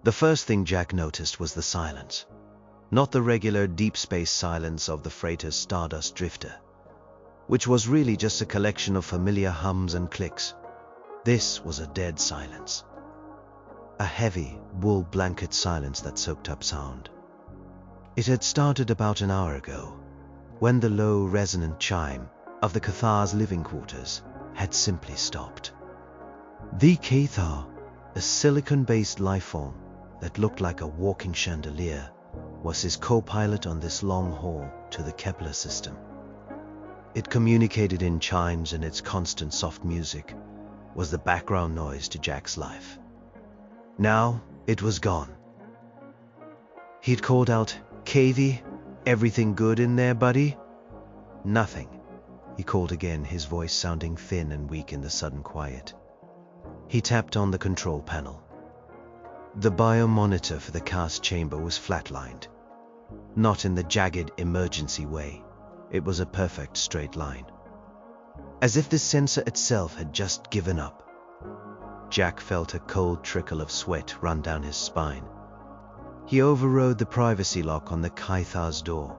The first thing Jack noticed was the silence. Not the regular deep space silence of the freighter's Stardust Drifter, which was really just a collection of familiar hums and clicks. This was a dead silence. A heavy, wool blanket silence that soaked up sound. It had started about an hour ago, when the low, resonant chime of the Cathar's living quarters had simply stopped. The Cathar, a silicon-based lifeform that looked like a walking chandelier, was his co-pilot on this long haul to the Kepler system. It communicated in chimes, and its constant soft music was the background noise to Jack's life. Now it was gone. He'd called out, "Cavey, everything good in there, buddy?" "Nothing," he called again, his voice sounding thin and weak in the sudden quiet. He tapped on the control panel. The biomonitor for the cast chamber was flatlined. Not in the jagged emergency way. It was a perfect straight line. As if the sensor itself had just given up. Jack felt a cold trickle of sweat run down his spine. He overrode the privacy lock on the Caithar's door.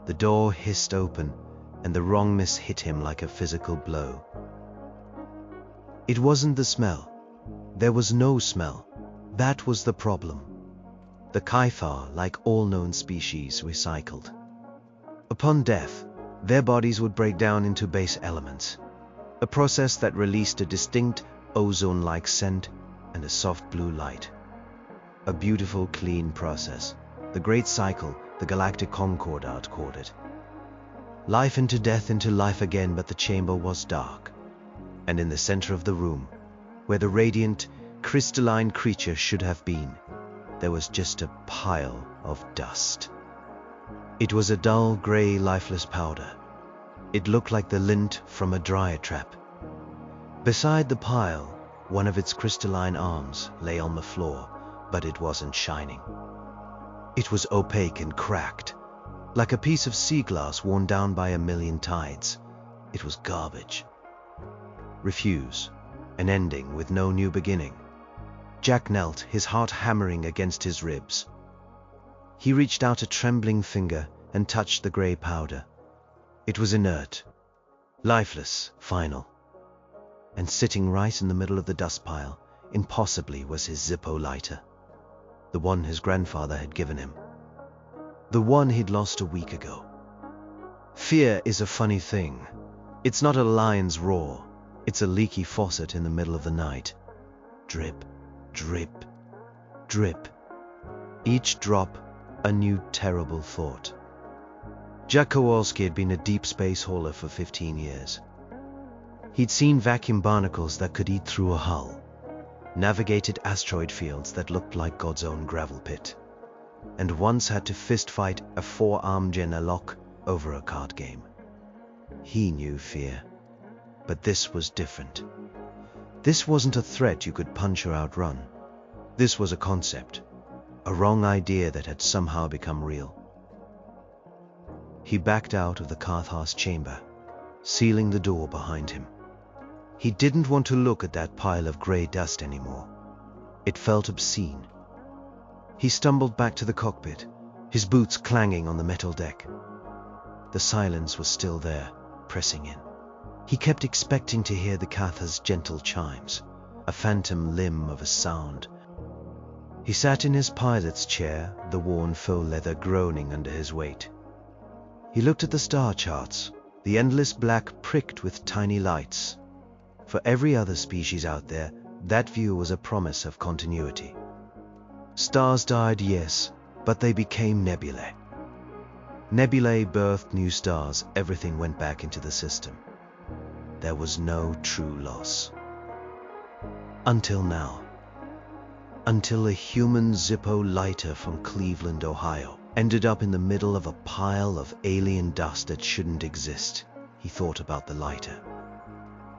The door hissed open, and the wrongness hit him like a physical blow. It wasn't the smell. There was no smell. That was the problem. The Caithar, like all known species, recycled. Upon death, their bodies would break down into base elements, a process that released a distinct ozone-like scent and a soft blue light. A beautiful, clean process. The Great Cycle, the Galactic Concordat called it. Life into death into life again, but the chamber was dark. And in the center of the room, where the radiant, crystalline creature should have been, there was just a pile of dust. It was a dull, gray, lifeless powder. It looked like the lint from a dryer trap. Beside the pile, one of its crystalline arms lay on the floor, but it wasn't shining. It was opaque and cracked, like a piece of sea glass worn down by a million tides. It was garbage. Refuse, an ending with no new beginning. Jack knelt, his heart hammering against his ribs. He reached out a trembling finger and touched the gray powder. It was inert, lifeless, final. And sitting right in the middle of the dust pile, impossibly, was his Zippo lighter. The one his grandfather had given him. The one he'd lost a week ago. Fear is a funny thing. It's not a lion's roar. It's a leaky faucet in the middle of the night. Drip, drip, drip. Each drop, a new terrible thought. Jack Kowalski had been a deep space hauler for 15 years. He'd seen vacuum barnacles that could eat through a hull, navigated asteroid fields that looked like God's own gravel pit, and once had to fist fight a 4-armed Genelok over a card game. He knew fear, but this was different. This wasn't a threat you could punch or outrun. This was a concept, a wrong idea that had somehow become real. He backed out of the Cathar's chamber, sealing the door behind him. He didn't want to look at that pile of gray dust anymore. It felt obscene. He stumbled back to the cockpit, his boots clanging on the metal deck. The silence was still there, pressing in. He kept expecting to hear the Cathar's gentle chimes, a phantom limb of a sound. He sat in his pilot's chair, the worn faux leather groaning under his weight. He looked at the star charts, the endless black pricked with tiny lights. For every other species out there, that view was a promise of continuity. Stars died, yes, but they became nebulae. Nebulae birthed new stars, everything went back into the system. There was no true loss. Until now. Until a human Zippo lighter from Cleveland, Ohio, ended up in the middle of a pile of alien dust that shouldn't exist. He thought about the lighter.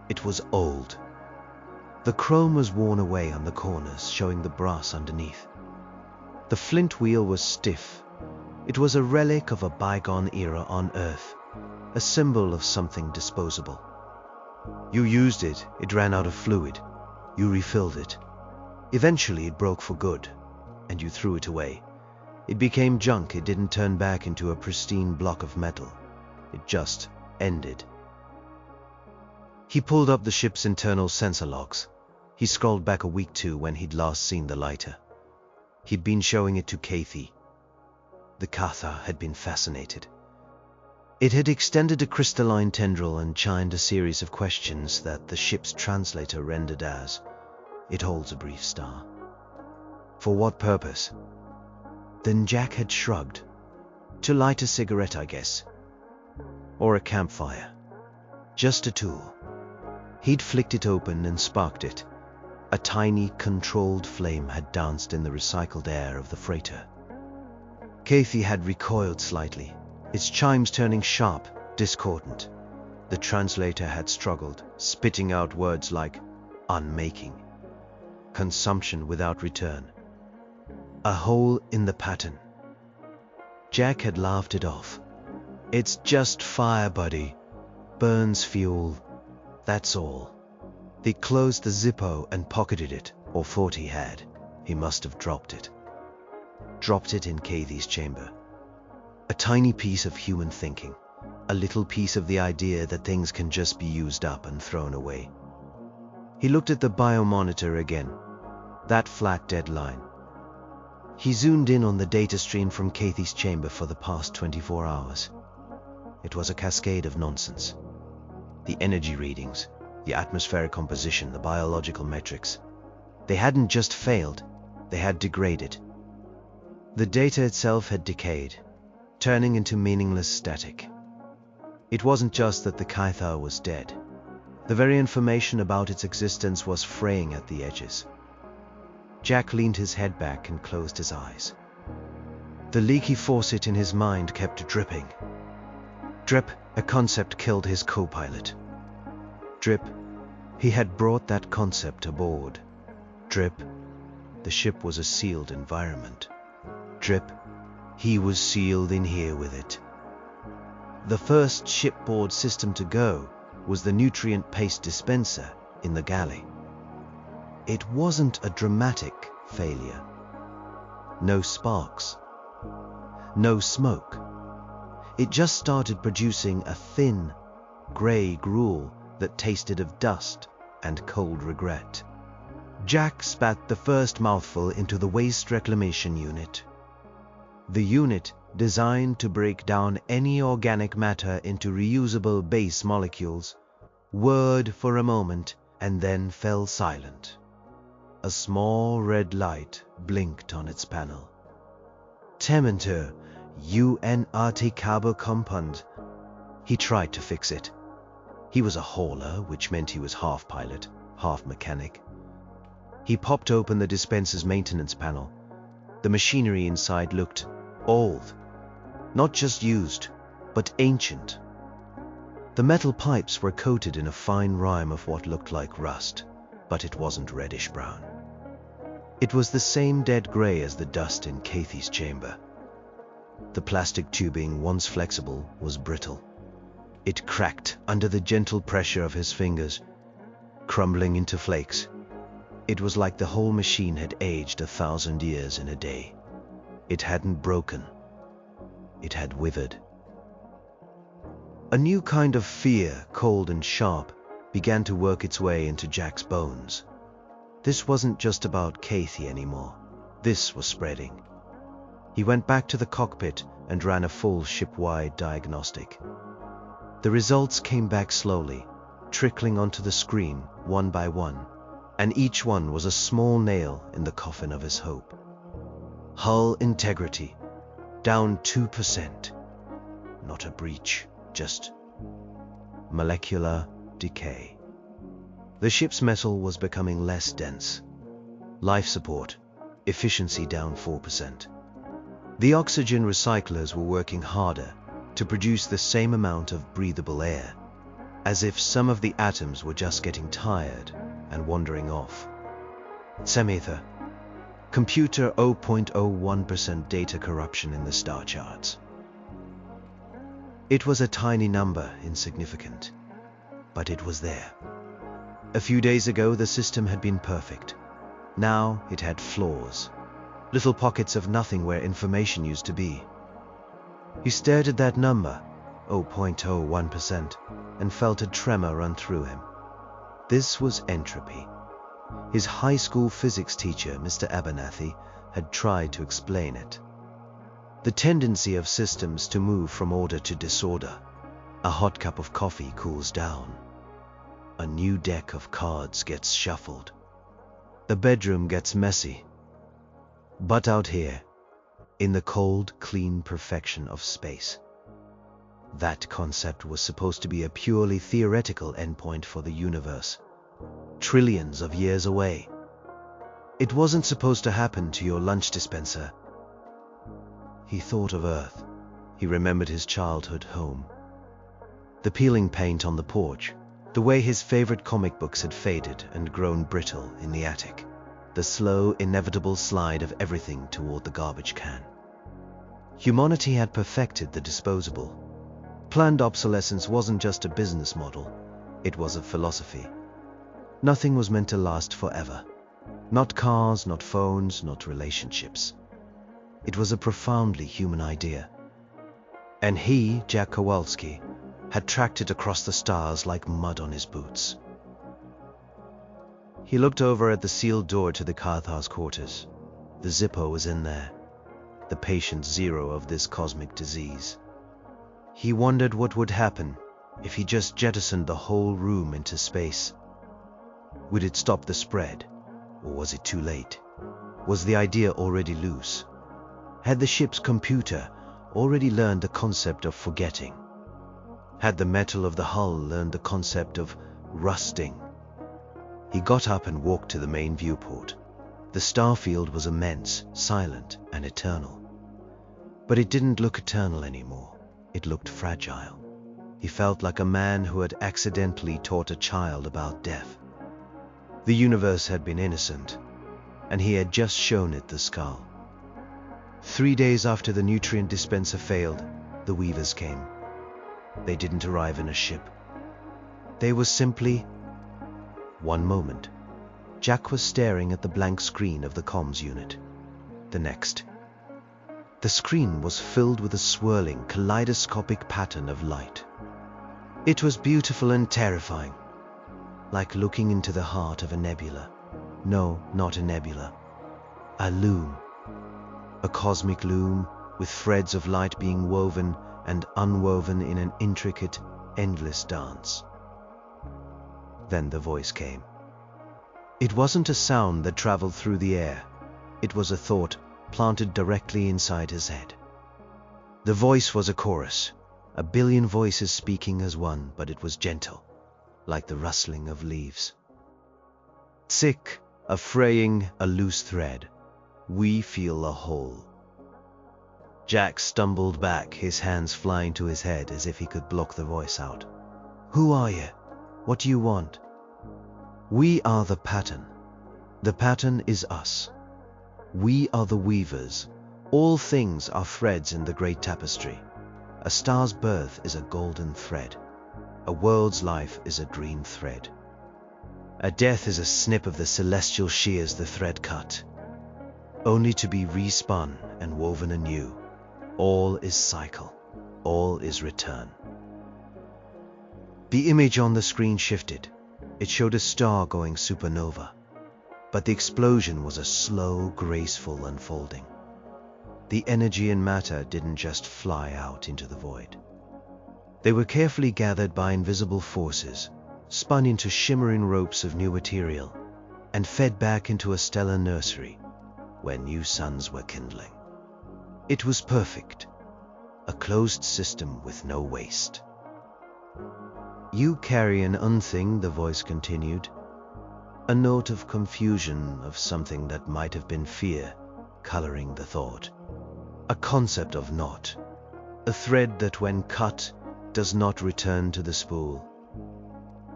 It was old. The chrome was worn away on the corners, showing the brass underneath. The flint wheel was stiff. It was a relic of a bygone era on Earth, a symbol of something disposable. You used it, it ran out of fluid. You refilled it. Eventually it broke for good. and you threw it away. It became junk. It didn't turn back into a pristine block of metal. It just ended. He pulled up the ship's internal sensor logs. He scrolled back a week to when he'd last seen the lighter. He'd been showing it to Kathy. The Katha had been fascinated. It had extended a crystalline tendril and chimed a series of questions that the ship's translator rendered as, "It holds a brief star." For what purpose? Then Jack had shrugged. To light a cigarette, I guess. Or a campfire. Just a tool. He'd flicked it open and sparked it. A tiny, controlled flame had danced in the recycled air of the freighter. Kathy had recoiled slightly, its chimes turning sharp, discordant. The translator had struggled, spitting out words like unmaking, consumption without return, a hole in the pattern. Jack had laughed it off. "It's just fire, buddy. Burns fuel. That's all." He closed the Zippo and pocketed it, or thought he had. He must have dropped it. Dropped it in Kathy's chamber. A tiny piece of human thinking. A little piece of the idea that things can just be used up and thrown away. He looked at the biomonitor again. That flat dead line. He zoomed in on the data stream from Kathy's chamber for the past 24 hours. It was a cascade of nonsense. The energy readings, the atmospheric composition, the biological metrics. They hadn't just failed, they had degraded. The data itself had decayed, turning into meaningless static. It wasn't just that the Kaithar was dead. The very information about its existence was fraying at the edges. Jack leaned his head back and closed his eyes. The leaky faucet in his mind kept dripping. Drip, a concept killed his co-pilot. Drip, he had brought that concept aboard. Drip, the ship was a sealed environment. Drip, he was sealed in here with it. The first shipboard system to go was the nutrient paste dispenser in the galley. It wasn't a dramatic failure. No sparks. No smoke. It just started producing a thin, grey gruel that tasted of dust and cold regret. Jack spat the first mouthful into the waste reclamation unit. The unit, designed to break down any organic matter into reusable base molecules, whirred for a moment and then fell silent. A small red light blinked on its panel. Tementer, UNRT carbo compound. He tried to fix it. He was a hauler, which meant he was half pilot, half mechanic. He popped open the dispenser's maintenance panel. The machinery inside looked old. Not just used, but ancient. The metal pipes were coated in a fine rime of what looked like rust, but it wasn't reddish-brown. It was the same dead gray as the dust in Kathy's chamber. The plastic tubing, once flexible, was brittle. It cracked under the gentle pressure of his fingers, crumbling into flakes. It was like the whole machine had aged 1,000 years in a day. It hadn't broken. It had withered. A new kind of fear, cold and sharp, began to work its way into Jack's bones. This wasn't just about Kathy anymore. This was spreading. He went back to the cockpit and ran a full ship-wide diagnostic. The results came back slowly, trickling onto the screen one by one, and each one was a small nail in the coffin of his hope. Hull integrity, down 2%. Not a breach, just molecular decay. The ship's metal was becoming less dense. Life support, efficiency down 4%. The oxygen recyclers were working harder to produce the same amount of breathable air, as if some of the atoms were just getting tired and wandering off. Semether, computer 0.01% data corruption in the star charts. It was a tiny number, insignificant, but it was there. A few days ago, the system had been perfect. Now it had flaws. little pockets of nothing where information used to be. He stared at that number, 0.01%, and felt a tremor run through him. This was entropy. His high school physics teacher, Mr. Abernathy, had tried to explain it. The tendency of systems to move from order to disorder. A hot cup of coffee cools down. A new deck of cards gets shuffled. The bedroom gets messy. But out here, in the cold, clean perfection of space, that concept was supposed to be a purely theoretical endpoint for the universe, trillions of years away. It wasn't supposed to happen to your lunch dispenser. He thought of Earth. He remembered his childhood home. The peeling paint on the porch, the way his favorite comic books had faded and grown brittle in the attic, the slow, inevitable slide of everything toward the garbage can. Humanity had perfected the disposable. Planned obsolescence wasn't just a business model, it was a philosophy. Nothing was meant to last forever. Not cars, not phones, not relationships. It was a profoundly human idea. And he, Jack Kowalski, had tracked it across the stars like mud on his boots. He looked over at the sealed door to the Carthage quarters. The Zippo was in there, the patient zero of this cosmic disease. He wondered what would happen if he just jettisoned the whole room into space. Would it stop the spread, or was it too late? Was the idea already loose? Had the ship's computer already learned the concept of forgetting? Had the metal of the hull learned the concept of rusting? He got up and walked to the main viewport. The starfield was immense, silent, and eternal. But it didn't look eternal anymore. It looked fragile. He felt like a man who had accidentally taught a child about death. The universe had been innocent, and he had just shown it the skull. 3 days after the nutrient dispenser failed, the weavers came. They didn't arrive in a ship. They were simply... One moment, Jack was staring at the blank screen of the comms unit. The next. The screen was filled with a swirling, kaleidoscopic pattern of light. It was beautiful and terrifying, like looking into the heart of a nebula. No, not a nebula. A loom. A cosmic loom with threads of light being woven and unwoven in an intricate, endless dance. Then the voice came. It wasn't a sound that traveled through the air. It was a thought planted directly inside his head. The voice was a chorus, a billion voices speaking as one, but it was gentle, like the rustling of leaves. Sick of fraying a loose thread, we feel a whole. Jack stumbled back, his hands flying to his head as if he could block the voice out. Who are you? What do you want? We are the pattern. The pattern is us. We are the weavers. All things are threads in the great tapestry. A star's birth is a golden thread. A world's life is a green thread. A death is a snip of the celestial shears the thread cut, only to be respun and woven anew. All is cycle. All is return. The image on the screen shifted. It showed a star going supernova. But the explosion was a slow, graceful unfolding. The energy and matter didn't just fly out into the void. They were carefully gathered by invisible forces, spun into shimmering ropes of new material, and fed back into a stellar nursery where new suns were kindling. It was perfect, a closed system with no waste. You carry an unthing, the voice continued, a note of confusion of something that might have been fear coloring the thought, a concept of not, a thread that when cut does not return to the spool.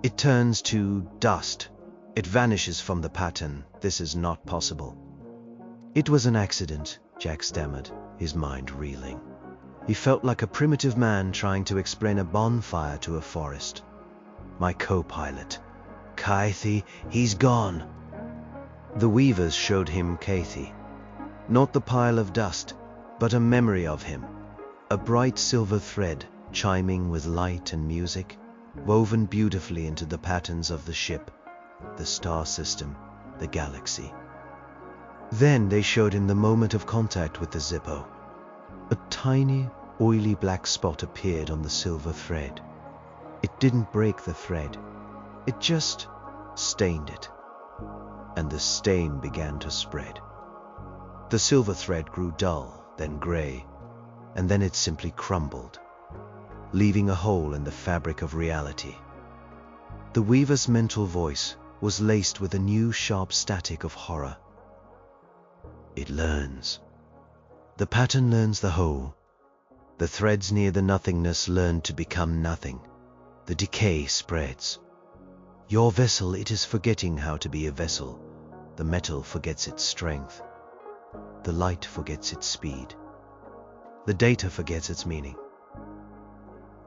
It turns to dust. It vanishes from the pattern. This is not possible. It was an accident, Jack stammered, his mind reeling. He felt like a primitive man trying to explain a bonfire to a forest. My co-pilot, Kathy, he's gone. The weavers showed him Kathy. Not the pile of dust, but a memory of him. A bright silver thread, chiming with light and music, woven beautifully into the patterns of the ship, the star system, the galaxy. Then they showed him the moment of contact with the Zippo. A tiny, oily black spot appeared on the silver thread. It didn't break the thread. It just stained it. And the stain began to spread. The silver thread grew dull, then gray, and then it simply crumbled, leaving a hole in the fabric of reality. The weaver's mental voice was laced with a new sharp static of horror. It learns. The pattern learns the whole. The threads near the nothingness learn to become nothing. The decay spreads. Your vessel, it is forgetting how to be a vessel. The metal forgets its strength. The light forgets its speed. The data forgets its meaning.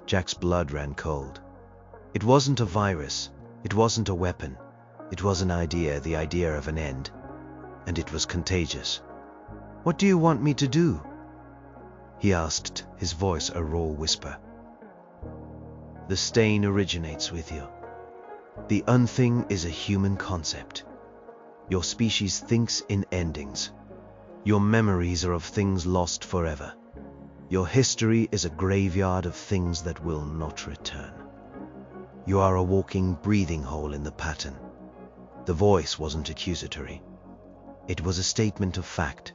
Jack's blood ran cold. It wasn't a virus. It wasn't a weapon. It was an idea, the idea of an end. And it was contagious. "What do you want me to do?" he asked, his voice a raw whisper. "The stain originates with you. The unthing is a human concept. Your species thinks in endings. Your memories are of things lost forever. Your history is a graveyard of things that will not return. You are a walking, breathing hole in the pattern." The voice wasn't accusatory. It was a statement of fact,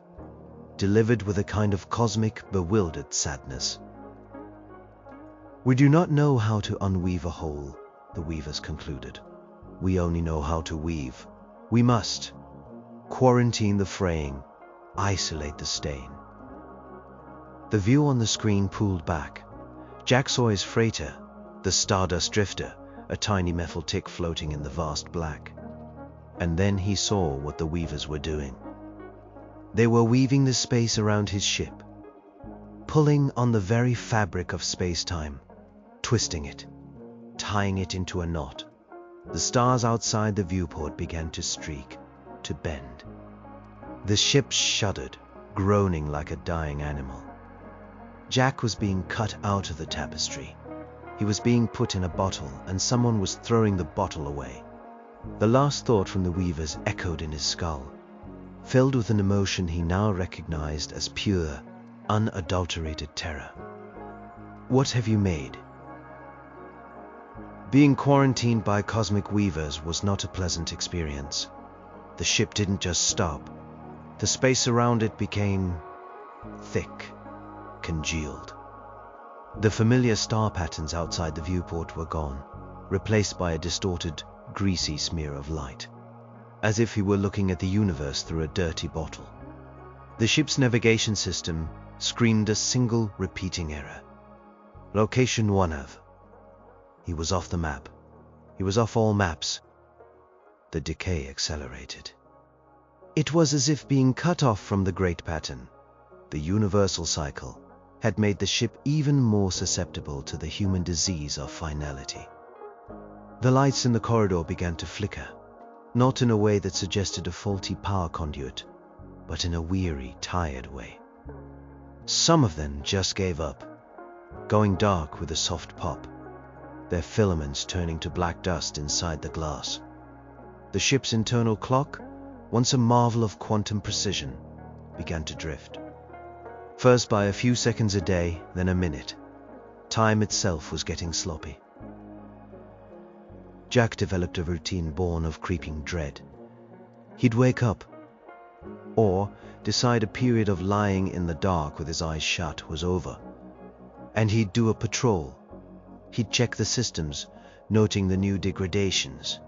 delivered with a kind of cosmic, bewildered sadness. "We do not know how to unweave a hole," the weavers concluded. "We only know how to weave. We must quarantine the fraying, isolate the stain." The view on the screen pulled back. Jack saw his freighter, the Stardust Drifter, a tiny metal tick floating in the vast black. And then he saw what the weavers were doing. They were weaving the space around his ship, pulling on the very fabric of space-time, twisting it, tying it into a knot. The stars outside the viewport began to streak, to bend. The ship shuddered, groaning like a dying animal. Jack was being cut out of the tapestry. He was being put in a bottle, and someone was throwing the bottle away. The last thought from the weavers echoed in his skull, filled with an emotion he now recognized as pure, unadulterated terror. "What have you made?" Being quarantined by cosmic weavers was not a pleasant experience. The ship didn't just stop. The space around it became thick, congealed. The familiar star patterns outside the viewport were gone, replaced by a distorted, greasy smear of light, as if he were looking at the universe through a dirty bottle. The ship's navigation system screamed a single repeating error. Location 1 of. He was off the map. He was off all maps. The decay accelerated. It was as if being cut off from the great pattern, the universal cycle, had made the ship even more susceptible to the human disease of finality. The lights in the corridor began to flicker, not in a way that suggested a faulty power conduit, but in a weary, tired way. Some of them just gave up, going dark with a soft pop, their filaments turning to black dust inside the glass. The ship's internal clock, once a marvel of quantum precision, began to drift. First by a few seconds a day, then a minute. Time itself was getting sloppy. Jack developed a routine born of creeping dread. He'd wake up, or decide a period of lying in the dark with his eyes shut was over, and he'd do a patrol. He'd check the systems, noting the new degradations.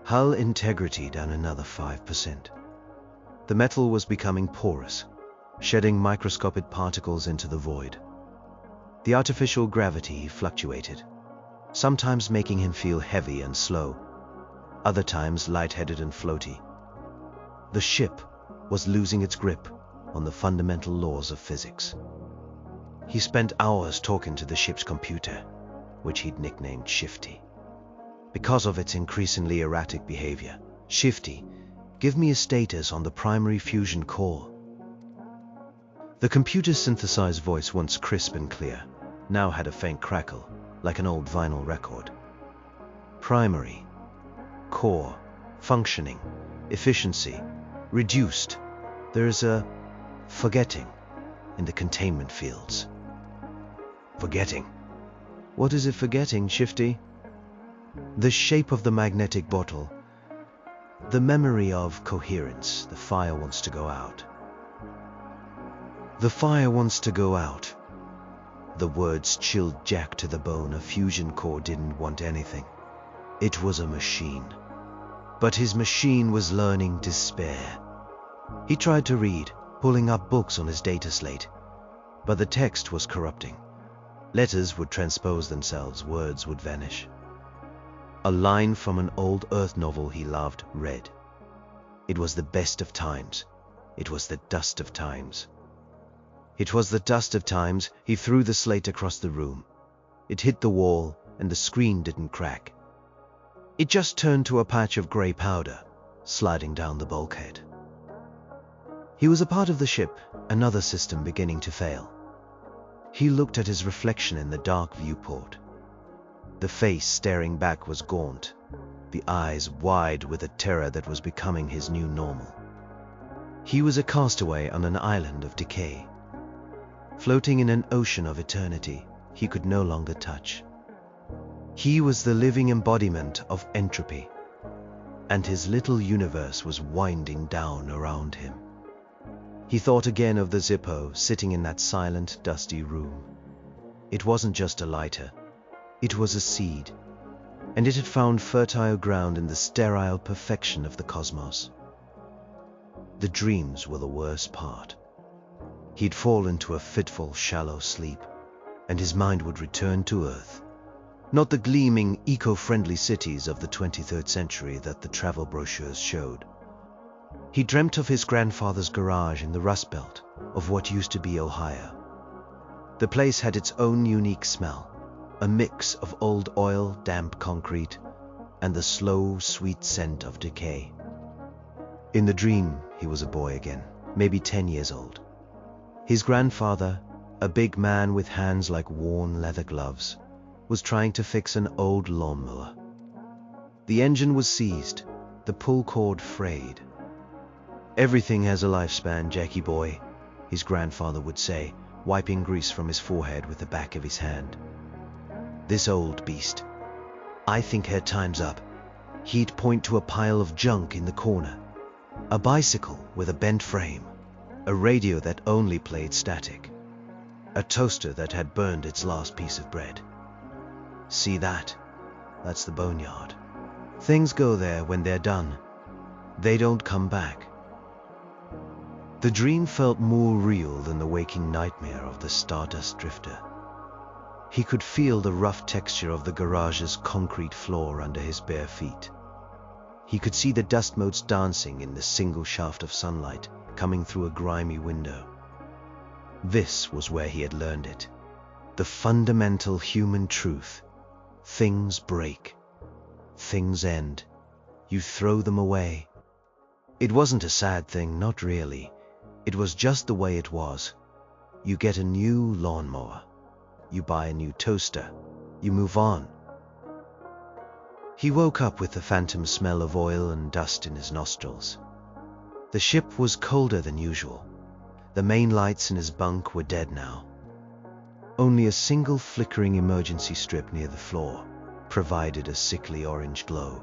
Hull integrity down another 5%. The metal was becoming porous, shedding microscopic particles into the void. The artificial gravity fluctuated, sometimes making him feel heavy and slow, other times lightheaded and floaty. The ship was losing its grip on the fundamental laws of physics. He spent hours talking to the ship's computer, which he'd nicknamed Shifty. Because of its increasingly erratic behavior, Shifty, give me a status on the primary fusion core, The computer-synthesized voice, once crisp and clear, now had a faint crackle, like an old vinyl record. Primary, core, functioning, efficiency, reduced. There's a forgetting in the containment fields. Forgetting? What is it forgetting, Shifty? The shape of the magnetic bottle. The memory of coherence. The fire wants to go out. The fire wants to go out. The words chilled Jack to the bone. A fusion core didn't want anything. It was a machine. But his machine was learning despair. He tried to read, pulling up books on his data slate. But the text was corrupting. Letters would transpose themselves, words would vanish. A line from an old Earth novel he loved read. It was the best of times. It was the dust of times. It was the dust of times. He threw the slate across the room. It hit the wall, and the screen didn't crack. It just turned to a patch of grey powder, sliding down the bulkhead. He was a part of the ship, another system beginning to fail. He looked at his reflection in the dark viewport. The face staring back was gaunt, the eyes wide with a terror that was becoming his new normal. He was a castaway on an island of decay, floating in an ocean of eternity he could no longer touch. He was the living embodiment of entropy, and his little universe was winding down around him. He thought again of the Zippo sitting in that silent, dusty room. It wasn't just a lighter. It was a seed, and it had found fertile ground in the sterile perfection of the cosmos. The dreams were the worst part. He'd fall into a fitful, shallow sleep, and his mind would return to Earth. Not the gleaming, eco-friendly cities of the 23rd century that the travel brochures showed. He dreamt of his grandfather's garage in the Rust Belt of what used to be Ohio. The place had its own unique smell, a mix of old oil, damp concrete, and the slow, sweet scent of decay. In the dream, he was a boy again, maybe 10 years old. His grandfather, a big man with hands like worn leather gloves, was trying to fix an old lawnmower. The engine was seized, the pull cord frayed. "Everything has a lifespan, Jackie boy," his grandfather would say, wiping grease from his forehead with the back of his hand. "This old beast, I think her time's up." He'd point to a pile of junk in the corner. A bicycle with a bent frame, a radio that only played static, a toaster that had burned its last piece of bread. "See that? That's the boneyard. Things go there when they're done. They don't come back." The dream felt more real than the waking nightmare of the Stardust Drifter. He could feel the rough texture of the garage's concrete floor under his bare feet. He could see the dust motes dancing in the single shaft of sunlight coming through a grimy window. This was where he had learned it. The fundamental human truth. Things break. Things end. You throw them away. It wasn't a sad thing, not really. It was just the way it was. You get a new lawnmower. You buy a new toaster. You move on. He woke up with the phantom smell of oil and dust in his nostrils. The ship was colder than usual. The main lights in his bunk were dead now. Only a single flickering emergency strip near the floor provided a sickly orange glow.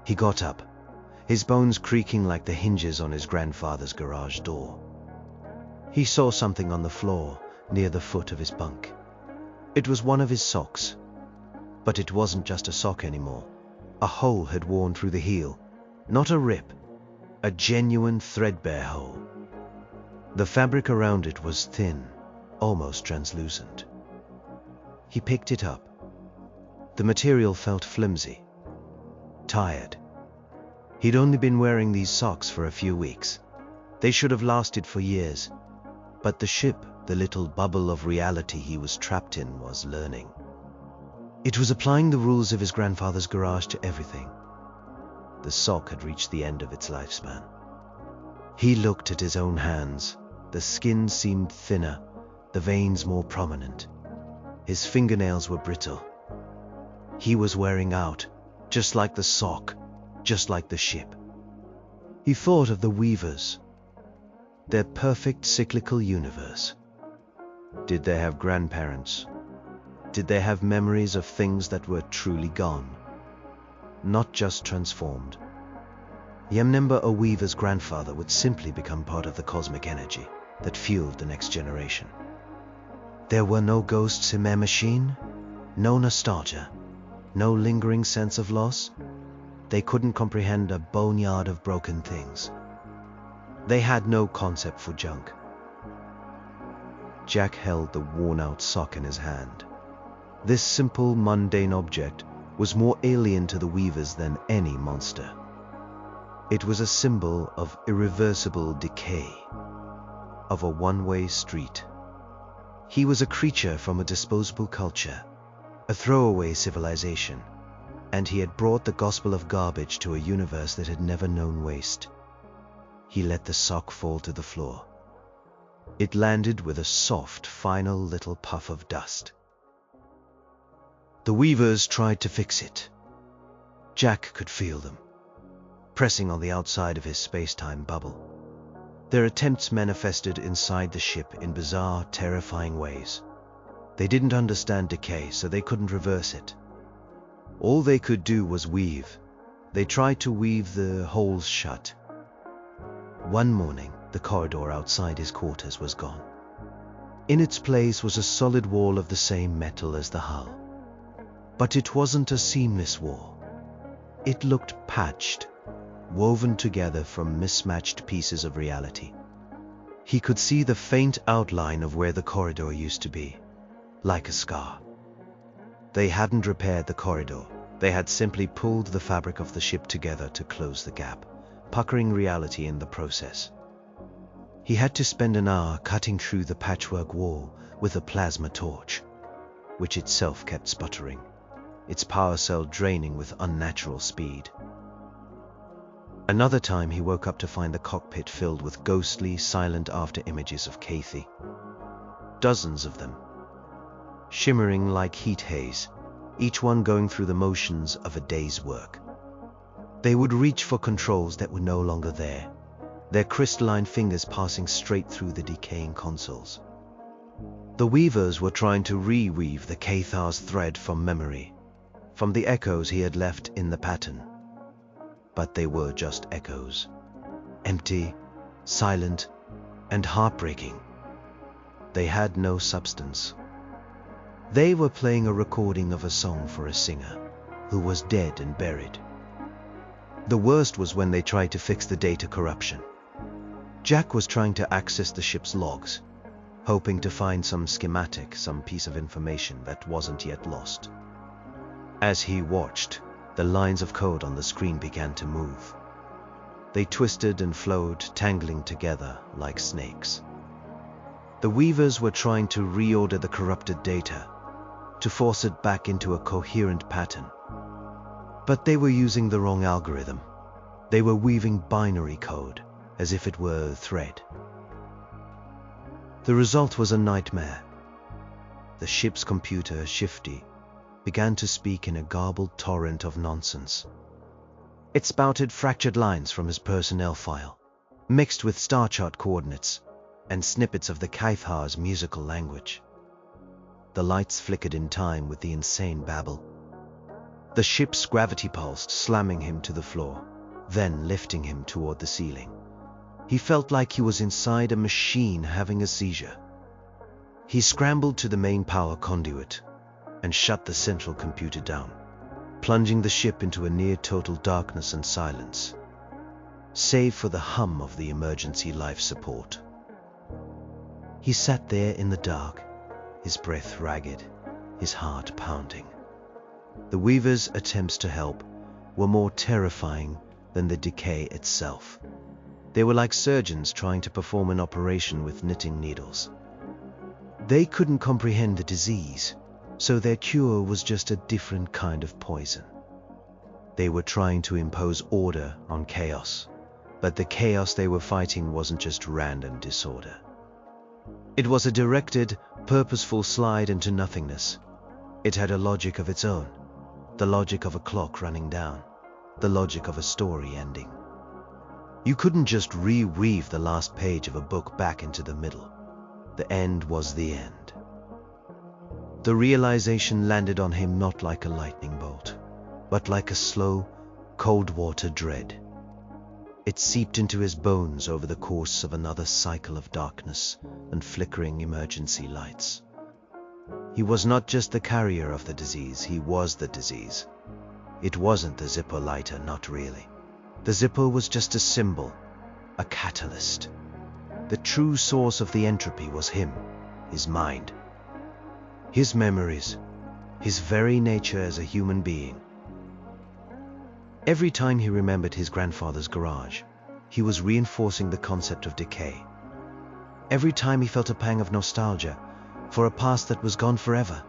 He got up, his bones creaking like the hinges on his grandfather's garage door. He saw something on the floor near the foot of his bunk. It was one of his socks. But it wasn't just a sock anymore. A hole had worn through the heel. Not a rip. A genuine threadbare hole. The fabric around it was thin, almost translucent. He picked it up. The material felt flimsy, tired. He'd only been wearing these socks for a few weeks. They should have lasted for years. But the ship, the little bubble of reality he was trapped in, was learning. It was applying the rules of his grandfather's garage to everything. The sock had reached the end of its lifespan. He looked at his own hands, The skin seemed thinner, the veins more prominent. His fingernails were brittle. He was wearing out, just like the sock, just like the ship. He thought of the Weavers, their perfect cyclical universe. Did they have grandparents? Did they have memories of things that were truly gone, not just transformed? He remembered a Weaver's grandfather would simply become part of the cosmic energy that fueled the next generation. There were no ghosts in their machine, no nostalgia, no lingering sense of loss. They couldn't comprehend a boneyard of broken things. They had no concept for junk. Jack held the worn-out sock in his hand. This simple, mundane object was more alien to the Weavers than any monster. It was a symbol of irreversible decay, of a one-way street. He was a creature from a disposable culture, a throwaway civilization, and he had brought the gospel of garbage to a universe that had never known waste. He let the sock fall to the floor. It landed with a soft, final little puff of dust. The Weavers tried to fix it. Jack could feel them, pressing on the outside of his space-time bubble. Their attempts manifested inside the ship in bizarre, terrifying ways. They didn't understand decay, so they couldn't reverse it. All they could do was weave. They tried to weave the holes shut. One morning, the corridor outside his quarters was gone. In its place was a solid wall of the same metal as the hull. But it wasn't a seamless wall. It looked patched, woven together from mismatched pieces of reality. He could see the faint outline of where the corridor used to be, like a scar. They hadn't repaired the corridor. They had simply pulled the fabric of the ship together to close the gap, puckering reality in the process. He had to spend an hour cutting through the patchwork wall with a plasma torch, which itself kept sputtering, its power cell draining with unnatural speed. Another time he woke up to find the cockpit filled with ghostly, silent after-images of Kathy. Dozens of them, shimmering like heat haze, each one going through the motions of a day's work. They would reach for controls that were no longer there, their crystalline fingers passing straight through the decaying consoles. The Weavers were trying to reweave the Kathar's thread from memory, from the echoes he had left in the pattern. But they were just echoes, empty, silent, and heartbreaking. They had no substance. They were playing a recording of a song for a singer who was dead and buried. The worst was when they tried to fix the data corruption. Jack was trying to access the ship's logs, hoping to find some schematic, some piece of information that wasn't yet lost. As he watched, the lines of code on the screen began to move. They twisted and flowed, tangling together like snakes. The Weavers were trying to reorder the corrupted data, to force it back into a coherent pattern. But they were using the wrong algorithm. They were weaving binary code, as if it were a thread. The result was a nightmare. The ship's computer, Shifty, began to speak in a garbled torrent of nonsense. It spouted fractured lines from his personnel file, mixed with star chart coordinates and snippets of the Kathar's musical language. The lights flickered in time with the insane babble. The ship's gravity pulsed, slamming him to the floor, then lifting him toward the ceiling. He felt like he was inside a machine having a seizure. He scrambled to the main power conduit and shut the central computer down, plunging the ship into a near-total darkness and silence, save for the hum of the emergency life support. He sat there in the dark, his breath ragged, his heart pounding. The Weavers' attempts to help were more terrifying than the decay itself. They were like surgeons trying to perform an operation with knitting needles. They couldn't comprehend the disease, so their cure was just a different kind of poison. They were trying to impose order on chaos, but the chaos they were fighting wasn't just random disorder. It was a directed, purposeful slide into nothingness. It had a logic of its own, the logic of a clock running down, the logic of a story ending. You couldn't just reweave the last page of a book back into the middle. The end was the end. The realization landed on him not like a lightning bolt, but like a slow, cold water dread. It seeped into his bones over the course of another cycle of darkness and flickering emergency lights. He was not just the carrier of the disease, he was the disease. It wasn't the Zippo lighter, not really. The Zippo was just a symbol, a catalyst. The true source of the entropy was him, his mind, his memories, his very nature as a human being. Every time he remembered his grandfather's garage, he was reinforcing the concept of decay. Every time he felt a pang of nostalgia for a past that was gone forever,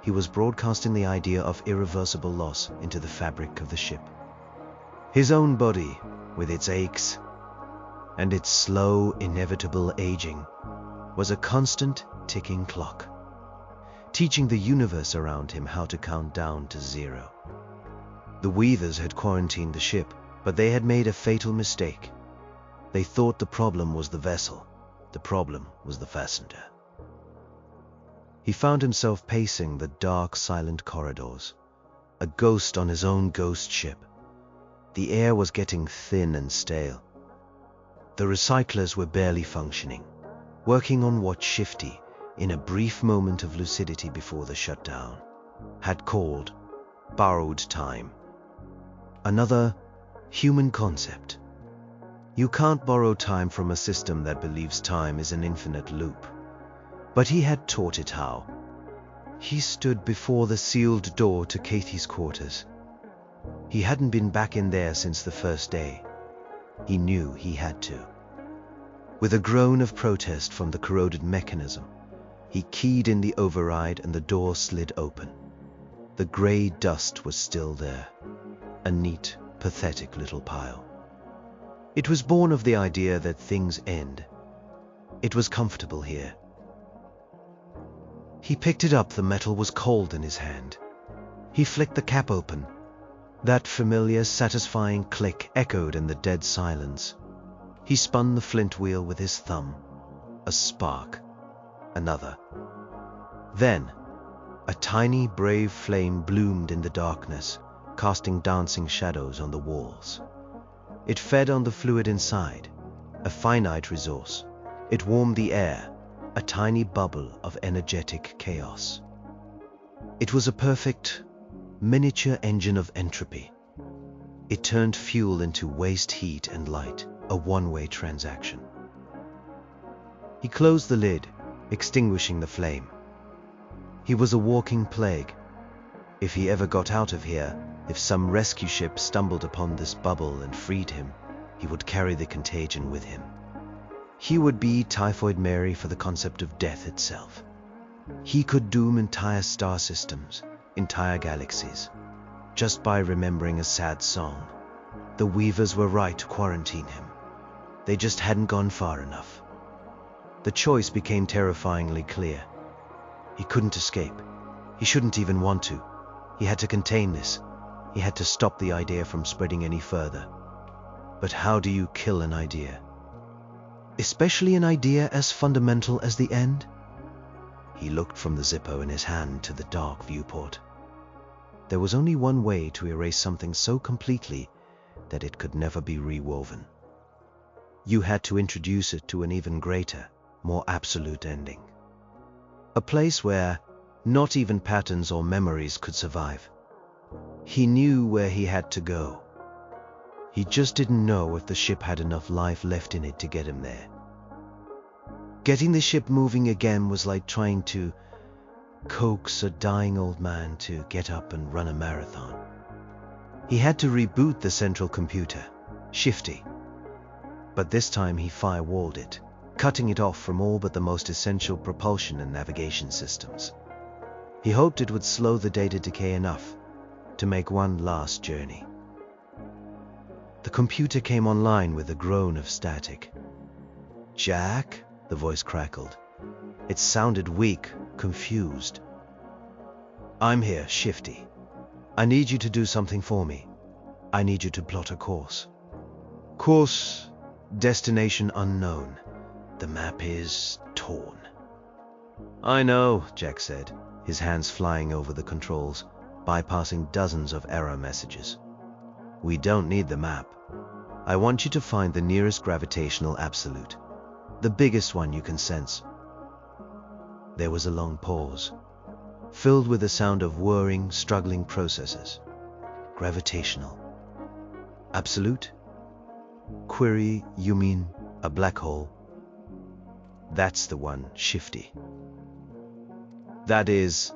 he was broadcasting the idea of irreversible loss into the fabric of the ship. His own body, with its aches and its slow, inevitable aging, was a constant ticking clock, teaching the universe around him how to count down to zero. The weavers had quarantined the ship, but they had made a fatal mistake. They thought the problem was the vessel. The problem was the passenger. He found himself pacing the dark, silent corridors, a ghost on his own ghost ship. The air was getting thin and stale. The recyclers were barely functioning, working on what Shifty, in a brief moment of lucidity before the shutdown, had called borrowed time. Another human concept. You can't borrow time from a system that believes time is an infinite loop. But he had taught it how. He stood before the sealed door to Katie's quarters. He hadn't been back in there since the first day. He knew he had to. With a groan of protest from the corroded mechanism, he keyed in the override and the door slid open. The gray dust was still there, a neat, pathetic little pile. It was born of the idea that things end. It was comfortable here. He picked it up. The metal was cold in his hand. He flicked the cap open. That familiar, satisfying click echoed in the dead silence. He spun the flint wheel with his thumb. A spark. Another. Then, a tiny, brave flame bloomed in the darkness, casting dancing shadows on the walls. It fed on the fluid inside, a finite resource. It warmed the air, a tiny bubble of energetic chaos. It was a perfect, miniature engine of entropy. It turned fuel into waste heat and light, a one-way transaction. He closed the lid, extinguishing the flame. He was a walking plague. If he ever got out of here, if some rescue ship stumbled upon this bubble and freed him, he would carry the contagion with him. He would be Typhoid Mary for the concept of death itself. He could doom entire star systems, entire galaxies, just by remembering a sad song. The Weavers were right to quarantine him. They just hadn't gone far enough. The choice became terrifyingly clear. He couldn't escape. He shouldn't even want to. He had to contain this. He had to stop the idea from spreading any further. But how do you kill an idea? Especially an idea as fundamental as the end? He looked from the Zippo in his hand to the dark viewport. There was only one way to erase something so completely that it could never be rewoven. You had to introduce it to an even greater, more absolute ending. A place where not even patterns or memories could survive. He knew where he had to go. He just didn't know if the ship had enough life left in it to get him there. Getting the ship moving again was like trying to coax a dying old man to get up and run a marathon. He had to reboot the central computer, Shifty. But this time he firewalled it, cutting it off from all but the most essential propulsion and navigation systems. He hoped it would slow the data decay enough to make one last journey. The computer came online with a groan of static. "Jack?" the voice crackled. It sounded weak, confused. "I'm here, Shifty. I need you to do something for me. I need you to plot a course. Course, destination unknown. The map is torn." "I know," Jack said, his hands flying over the controls, bypassing dozens of error messages. "We don't need the map. I want you to find the nearest gravitational absolute, the biggest one you can sense." There was a long pause, filled with the sound of whirring, struggling processes. Gravitational absolute? Query, you mean a black hole? "That's the one, Shifty." "That is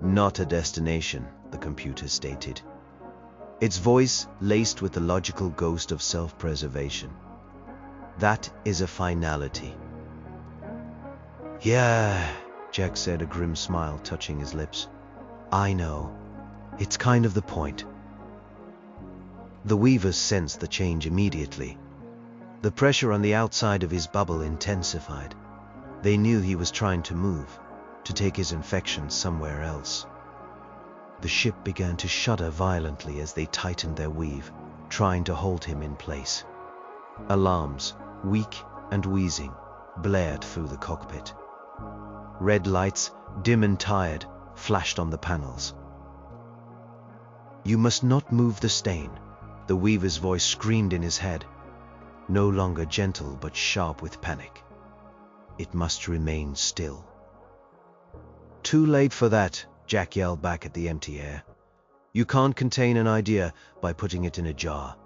not a destination," the computer stated, its voice laced with the logical ghost of self-preservation. "That is a finality." "Yeah," Jack said, a grim smile touching his lips. "I know. It's kind of the point." The Weavers sensed the change immediately. The pressure on the outside of his bubble intensified. They knew he was trying to move, to take his infection somewhere else. The ship began to shudder violently as they tightened their weave, trying to hold him in place. Alarms, weak and wheezing, blared through the cockpit. Red lights, dim and tired, flashed on the panels. "You must not move the stain," the Weaver's voice screamed in his head, no longer gentle but sharp with panic. "It must remain still." "Too late for that," Jack yelled back at the empty air. "You can't contain an idea by putting it in a jar.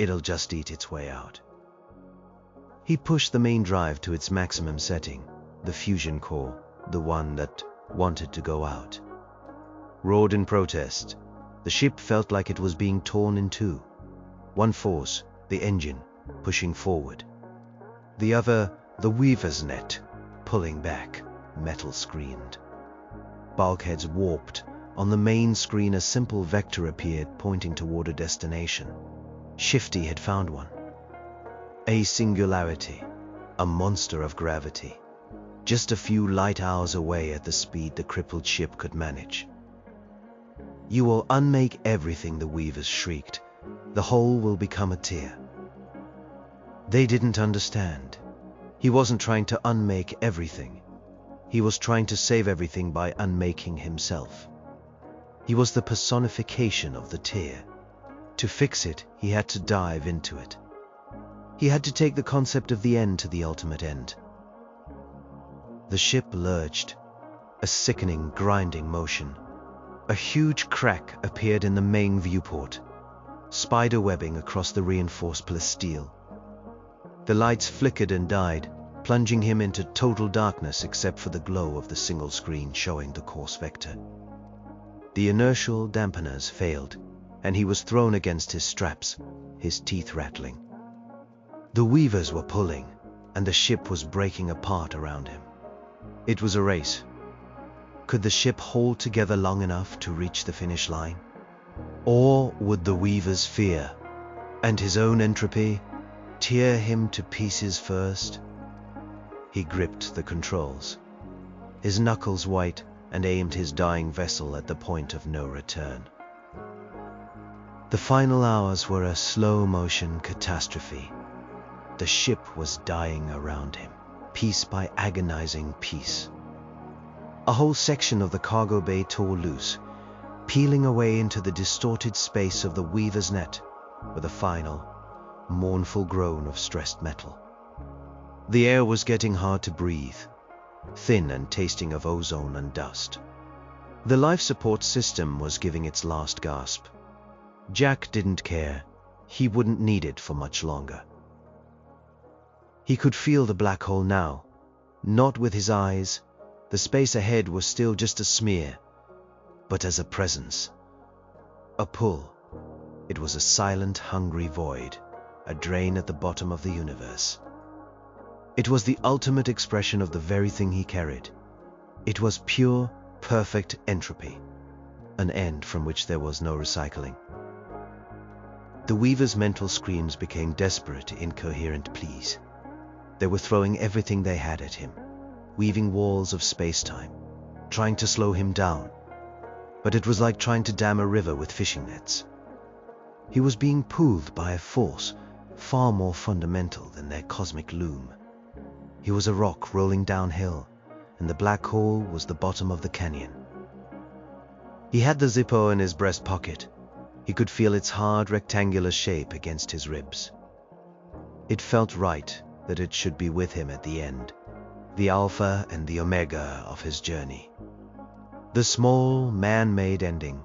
It'll just eat its way out." He pushed the main drive to its maximum setting, the fusion core, the one that wanted to go out. Roared in protest. The ship felt like it was being torn in two. One force, the engine, pushing forward. The other, the Weaver's net, pulling back, metal screened. Bulkheads warped. On the main screen a simple vector appeared pointing toward a destination. Shifty had found one. A singularity, a monster of gravity. Just a few light hours away at the speed the crippled ship could manage. "You will unmake everything," the Weavers shrieked. "The whole will become a tear." They didn't understand. He wasn't trying to unmake everything. He was trying to save everything by unmaking himself. He was the personification of the tear. To fix it, he had to dive into it. He had to take the concept of the end to the ultimate end. The ship lurched, a sickening, grinding motion. A huge crack appeared in the main viewport, spider webbing across the reinforced plasteel. The lights flickered and died, plunging him into total darkness except for the glow of the single screen showing the course vector. The inertial dampeners failed, and he was thrown against his straps, his teeth rattling. The Weavers were pulling, and the ship was breaking apart around him. It was a race. Could the ship hold together long enough to reach the finish line? Or would the Weaver's fear, and his own entropy, tear him to pieces first? He gripped the controls, his knuckles white, and aimed his dying vessel at the point of no return. The final hours were a slow-motion catastrophe. The ship was dying around him, piece by agonizing piece. A whole section of the cargo bay tore loose, peeling away into the distorted space of the Weaver's net, with a final, mournful groan of stressed metal. The air was getting hard to breathe, thin and tasting of ozone and dust. The life support system was giving its last gasp. Jack didn't care. He wouldn't need it for much longer. He could feel the black hole now, not with his eyes. The space ahead was still just a smear, but as a presence. A pull. It was a silent, hungry void, a drain at the bottom of the universe. It was the ultimate expression of the very thing he carried. It was pure, perfect entropy, an end from which there was no recycling. The Weaver's mental screams became desperate, incoherent pleas. They were throwing everything they had at him. weaving walls of space-time, trying to slow him down. But it was like trying to dam a river with fishing nets. He was being pulled by a force far more fundamental than their cosmic loom. He was a rock rolling downhill, and the black hole was the bottom of the canyon. He had the Zippo in his breast pocket. He could feel its hard rectangular shape against his ribs. It felt right that it should be with him at the end, the alpha and the omega of his journey. The small, man-made ending,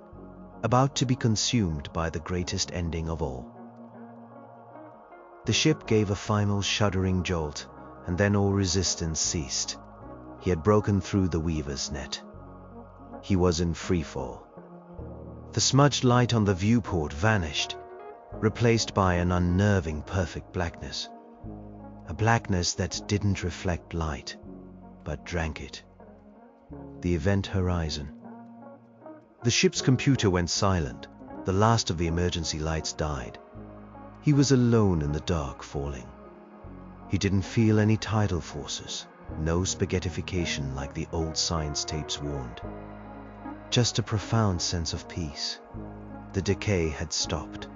about to be consumed by the greatest ending of all. The ship gave a final shuddering jolt, and then all resistance ceased. He had broken through the weaver's net. He was in freefall. The smudged light on the viewport vanished, replaced by an unnerving perfect blackness. A blackness that didn't reflect light, but drank it. The event horizon. The ship's computer went silent. The last of the emergency lights died. He was alone in the dark, falling. He didn't feel any tidal forces, no spaghettification like the old science tapes warned. Just a profound sense of peace. The decay had stopped.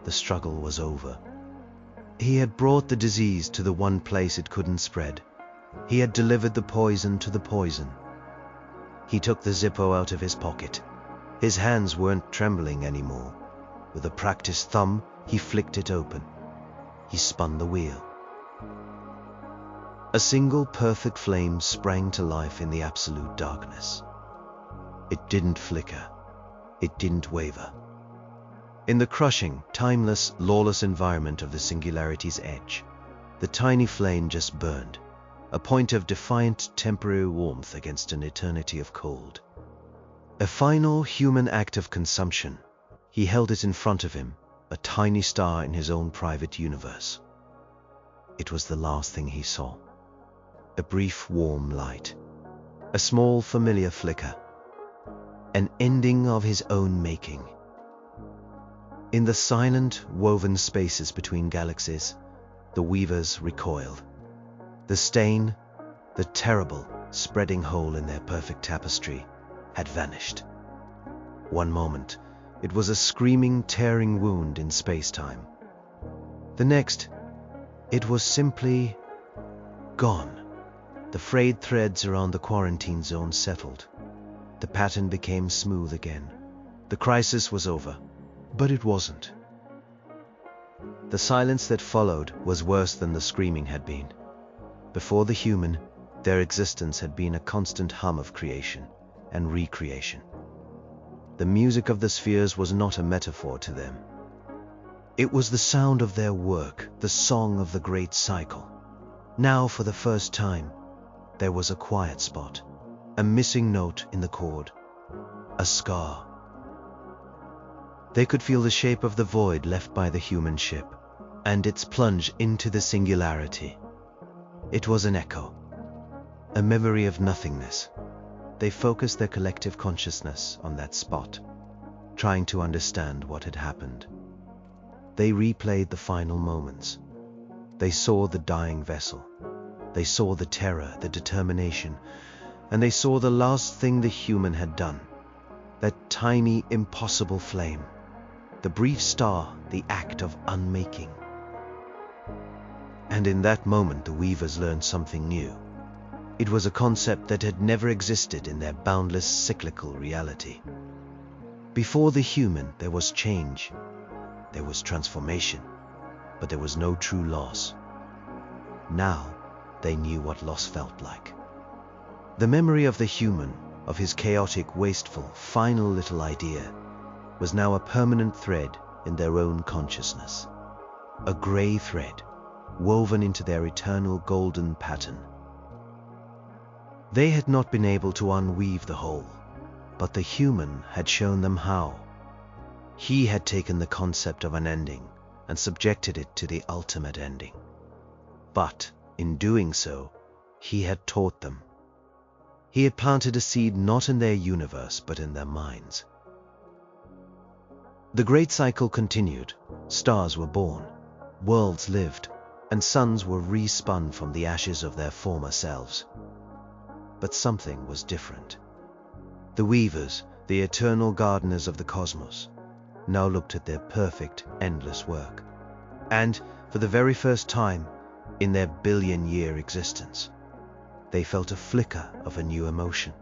The struggle was over. He had brought the disease to the one place it couldn't spread. He had delivered the poison to the poison. He took the Zippo out of his pocket. His hands weren't trembling anymore. With a practiced thumb, he flicked it open. He spun the wheel. A single perfect flame sprang to life in the absolute darkness. It didn't flicker. It didn't waver. In the crushing, timeless, lawless environment of the singularity's edge, the tiny flame just burned, a point of defiant temporary warmth against an eternity of cold. A final human act of consumption. He held it in front of him, a tiny star in his own private universe. It was the last thing he saw. A brief, warm light. A small, familiar flicker. An ending of his own making. In the silent, woven spaces between galaxies, the weavers recoiled. The stain, the terrible, spreading hole in their perfect tapestry, had vanished. One moment, it was a screaming, tearing wound in space-time. The next, it was simply gone. The frayed threads around the quarantine zone settled. The pattern became smooth again. The crisis was over, but it wasn't. The silence that followed was worse than the screaming had been. Before the human, their existence had been a constant hum of creation and recreation. The music of the spheres was not a metaphor to them. It was the sound of their work, the song of the great cycle. Now, for the first time, there was a quiet spot, a missing note in the chord, a scar. They could feel the shape of the void left by the human ship, and its plunge into the singularity. It was an echo, a memory of nothingness. They focused their collective consciousness on that spot, trying to understand what had happened. They replayed the final moments. They saw the dying vessel. They saw the terror, the determination, and they saw the last thing the human had done. That tiny, impossible flame. The brief star, the act of unmaking. And in that moment, the weavers learned something new. It was a concept that had never existed in their boundless cyclical reality. Before the human, there was change. There was transformation, but there was no true loss. Now, they knew what loss felt like. The memory of the human, of his chaotic, wasteful, final little idea, was now a permanent thread in their own consciousness. A gray thread, woven into their eternal golden pattern. They had not been able to unweave the whole, but the human had shown them how. He had taken the concept of an ending and subjected it to the ultimate ending. But, in doing so, he had taught them. He had planted a seed not in their universe, but in their minds. The great cycle continued. Stars were born, worlds lived, and suns were respun from the ashes of their former selves. But something was different. The weavers, the eternal gardeners of the cosmos, now looked at their perfect, endless work. And, for the very first time in their billion-year existence, they felt a flicker of a new emotion.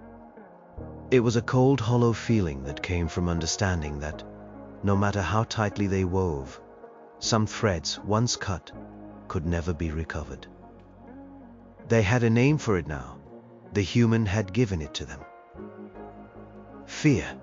It was a cold, hollow feeling that came from understanding that, no matter how tightly they wove, some threads, once cut, could never be recovered. They had a name for it now. The human had given it to them. Fear.